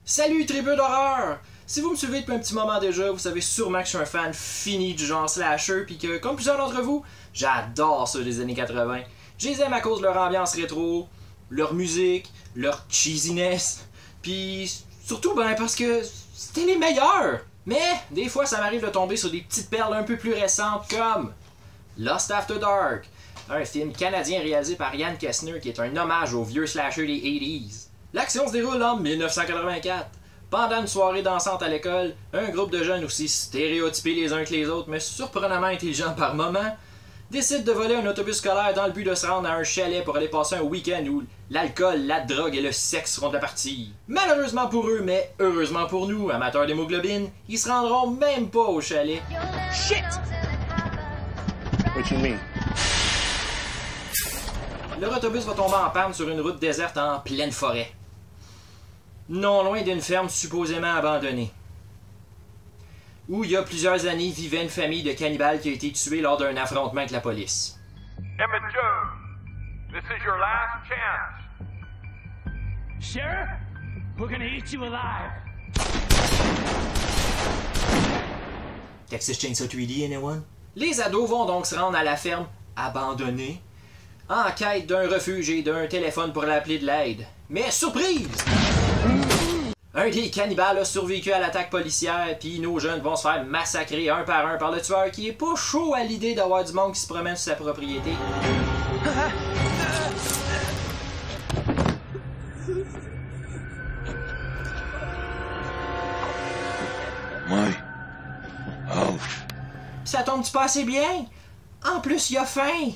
Salut tribu d'horreur! Si vous me suivez depuis un petit moment déjà, vous savez sûrement que je suis un fan fini du genre slasher pis que, comme plusieurs d'entre vous, j'adore ça des années 80. Je les aime à cause de leur ambiance rétro, leur musique, leur cheesiness, pis surtout parce que c'était les meilleurs! Mais des fois ça m'arrive de tomber sur des petites perles un peu plus récentes comme Lost After Dark, un film canadien réalisé par Ian Kessner qui est un hommage aux vieux slashers des 80s. L'action se déroule en 1984. Pendant une soirée dansante à l'école, un groupe de jeunes aussi stéréotypés les uns que les autres, mais surprenamment intelligents par moments, décide de voler un autobus scolaire dans le but de se rendre à un chalet pour aller passer un week-end où l'alcool, la drogue et le sexe seront de la partie. Malheureusement pour eux, mais heureusement pour nous, amateurs d'hémoglobine, ils se rendront même pas au chalet. Shit! What you mean? Leur autobus va tomber en panne sur une route déserte en pleine forêt. Non loin d'une ferme supposément abandonnée. Où il y a plusieurs années vivait une famille de cannibales qui a été tuée lors d'un affrontement avec la police. Emmett Jones, this is your last chance. Sheriff, we're gonna eat you alive. Texas Chainsaw 3D, anyone? Les ados vont donc se rendre à la ferme abandonnée en quête d'un refuge et d'un téléphone pour l'appeler de l'aide. Mais surprise! Un des cannibales a survécu à l'attaque policière, puis nos jeunes vont se faire massacrer un par le tueur qui est pas chaud à l'idée d'avoir du monde qui se promène sur sa propriété. Ouais. Oh. Ça tombe-tu pas assez bien? En plus, il a faim!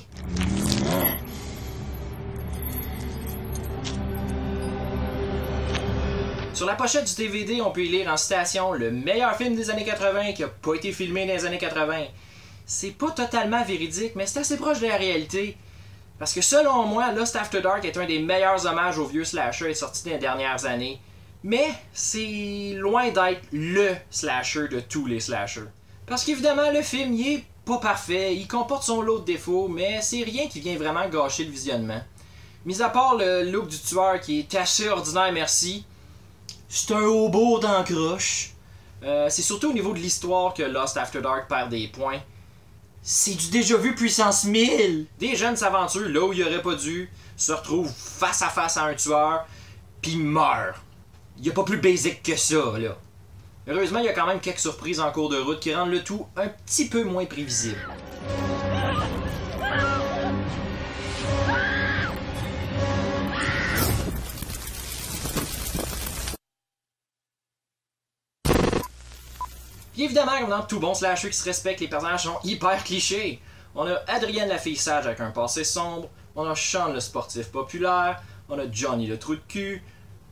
Sur la pochette du DVD, on peut y lire en citation « Le meilleur film des années 80 qui a pas été filmé dans les années 80 ». C'est pas totalement véridique, mais c'est assez proche de la réalité. Parce que selon moi, Lost After Dark est un des meilleurs hommages aux vieux slashers sortis dans les dernières années. Mais c'est loin d'être LE slasher de tous les slashers. Parce qu'évidemment, le film, il est pas parfait, il comporte son lot de défauts, mais c'est rien qui vient vraiment gâcher le visionnement. Mis à part le look du tueur qui est assez ordinaire, merci. C'est un hobo d'encroche. C'est surtout au niveau de l'histoire que Lost After Dark perd des points. C'est du déjà vu puissance 1000! Des jeunes s'aventurent là où il aurait pas dû, se retrouvent face à face à un tueur, pis meurent. Y a pas plus basic que ça, là. Heureusement, il y a quand même quelques surprises en cours de route qui rendent le tout un petit peu moins prévisible. Puis évidemment, comme dans tout bon slasher qui se respecte, les personnages sont hyper clichés. On a Adrienne la fille sage avec un passé sombre, on a Sean le sportif populaire, on a Johnny le trou de cul,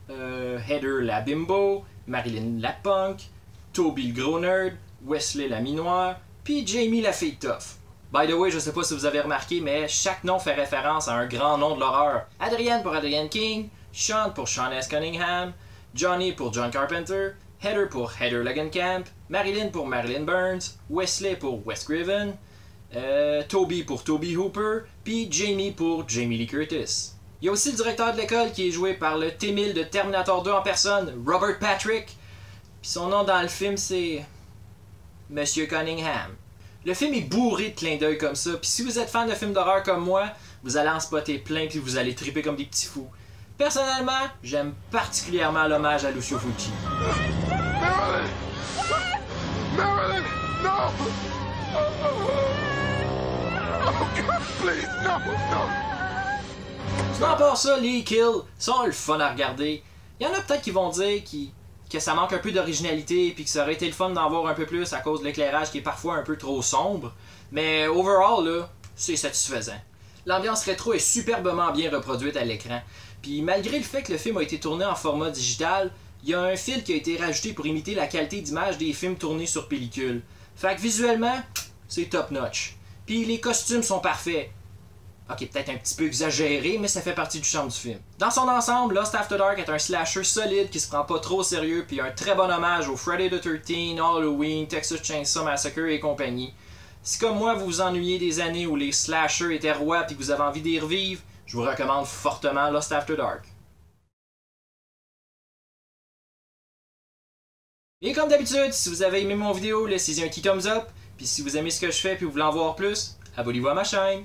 Heather la bimbo, Marilyn la punk, Toby le gros nerd, Wesley la minoire, puis Jamie la fille tough. By the way, je sais pas si vous avez remarqué, mais chaque nom fait référence à un grand nom de l'horreur. Adrienne pour Adrienne King, Sean pour Sean S. Cunningham, Johnny pour John Carpenter, Heather pour Heather Langenkamp, Marilyn pour Marilyn Burns, Wesley pour Wes Craven, Toby pour Toby Hooper, puis Jamie pour Jamie Lee Curtis. Il y a aussi le directeur de l'école qui est joué par le T-1000 de Terminator 2 en personne, Robert Patrick. Puis son nom dans le film c'est Monsieur Cunningham. Le film est bourré de clins d'œil comme ça, puis si vous êtes fan de films d'horreur comme moi, vous allez en spotter plein puis vous allez triper comme des petits fous. Personnellement, j'aime particulièrement l'hommage à Lucio Fulci. Marilyn! Marilyn! No! Oh God, please, no, no! Sinon, à part ça, les kills sont le fun à regarder. Il y en a peut-être qui vont dire que ça manque un peu d'originalité puis que ça aurait été le fun d'en voir un peu plus à cause de l'éclairage qui est parfois un peu trop sombre. Mais overall, là, c'est satisfaisant. L'ambiance rétro est superbement bien reproduite à l'écran. Puis malgré le fait que le film a été tourné en format digital, il y a un fil qui a été rajouté pour imiter la qualité d'image des films tournés sur pellicule. Fait que visuellement, c'est top notch. Puis les costumes sont parfaits. Ok, peut-être un petit peu exagéré, mais ça fait partie du charme du film. Dans son ensemble, Lost After Dark est un slasher solide qui se prend pas trop au sérieux, puis un très bon hommage au Friday the 13th, Halloween, Texas Chainsaw Massacre et compagnie. Si comme moi vous vous ennuyez des années où les slashers étaient rois et que vous avez envie d'y revivre, je vous recommande fortement Lost After Dark. Et comme d'habitude, si vous avez aimé mon vidéo, laissez-y un petit thumbs up. Puis si vous aimez ce que je fais et vous voulez en voir plus, abonnez-vous à ma chaîne.